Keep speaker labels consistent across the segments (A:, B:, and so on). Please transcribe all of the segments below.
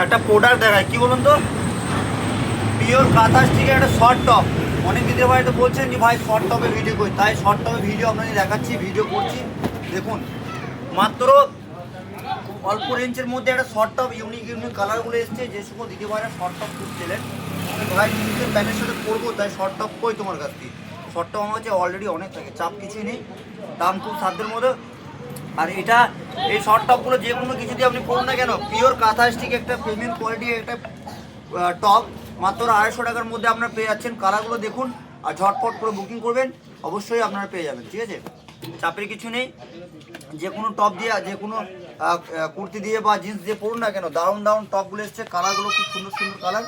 A: একটা প্রোডাক্ট দেখায়, কি বলুন তো, পিওর কাঁথা স্টিচের একটা শর্ট টপ। অনেক দিদি ভাই তো বলছেন যে ভাই শর্ট টপে ভিডিও করি, তাই শর্ট টপে ভিডিও আপনাদের দেখাচ্ছি, ভিডিও করছি। দেখুন মাত্র অল্প রেঞ্জের মধ্যে একটা শর্ট টপ, ইউনিক ইউনিক কালারগুলো এসছে। যে সকল দিদি ভাইরা শর্ট টপ খুঁজছিলেন, ভাই জিন্সের প্যান্টের সাথে পরবো, তাই শর্ট টপ কই তোমার কাছ থেকে। শর্ট টপ আমার কাছে অলরেডি অনেক থাকে, চাপ কিছুই নেই, দাম খুব সাধ্যের মধ্যে। আর এটা এই শর্ট টপগুলো যে কোনো কিছু দিয়ে আপনি পরুন না কেন, পিওর কাঁথা স্টিচ একটা প্রিমিয়াম কোয়ালিটির একটা টপ মাত্র 250 টাকার মধ্যে আপনারা পেয়ে যাচ্ছেন। কালারগুলো দেখুন আর ঝটপট করে বুকিং করবেন, অবশ্যই আপনারা পেয়ে যাবেন, ঠিক আছে, চাপের কিছু নেই। যে কোনো টপ দিয়ে, যে কোনো কুর্তি দিয়ে বা জিন্স দিয়ে পরুন না কেন, দারুণ দারুণ টপগুলো এসছে, কালারগুলো খুব সুন্দর সুন্দর কালার।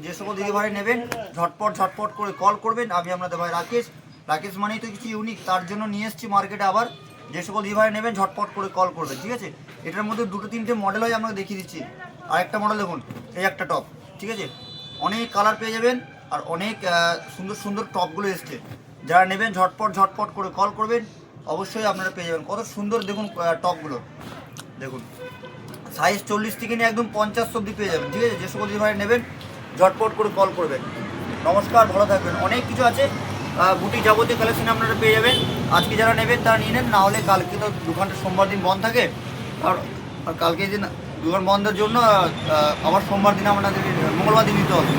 A: যে সকল দিদি ভাই নেবেন ঝটপট ঝটপট করে কল করবেন। আমি আপনাদের ভাই রাকেশ, রাকেশ মানেই তো কিছু ইউনিক, তার জন্য নিয়ে এসেছি মার্কেটে আবার। যে সকল দিদি ভাই নেবেন ঝটপট করে কল করবেন, ঠিক আছে। এটার মধ্যে দুটো তিনটে মডেল হয়, আপনাকে দেখিয়ে দিচ্ছি। আরেকটা মডেল দেখুন, এই একটা টপ, ঠিক আছে, অনেক কালার পেয়ে যাবেন আর অনেক সুন্দর সুন্দর টপগুলো এসছে। যারা নেবেন ঝটপট ঝটপট করে কল করবেন, অবশ্যই আপনারা পেয়ে যাবেন। কত সুন্দর দেখুন টপগুলো, দেখুন সাইজ 40 থেকে নিয়ে একদম 50 অবধি পেয়ে যাবেন, ঠিক আছে। যে সকল দিদি ভাই নেবেন ঝটপট করে কল করবেন। নমস্কার, ভালো থাকবেন। অনেক কিছু আছে, বুটি যাবতীয় কালেকশন আপনারা পেয়ে যাবেন। আজকে যারা নেবেন তারা নিয়ে নেন, না হলে কালকে তো দোকানটা সোমবার দিন বন্ধ থাকে, আর কালকে দিন দোকান বন্ধের জন্য আবার সোমবার দিন আপনাদের মঙ্গলবার দিন নিতে হবে।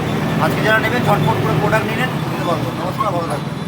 A: আজকে যারা নেবেন ঝটপট করে প্রোডাক্ট নিয়ে নেন, নিতে পারবো। নমস্কার, ভালো থাকবেন।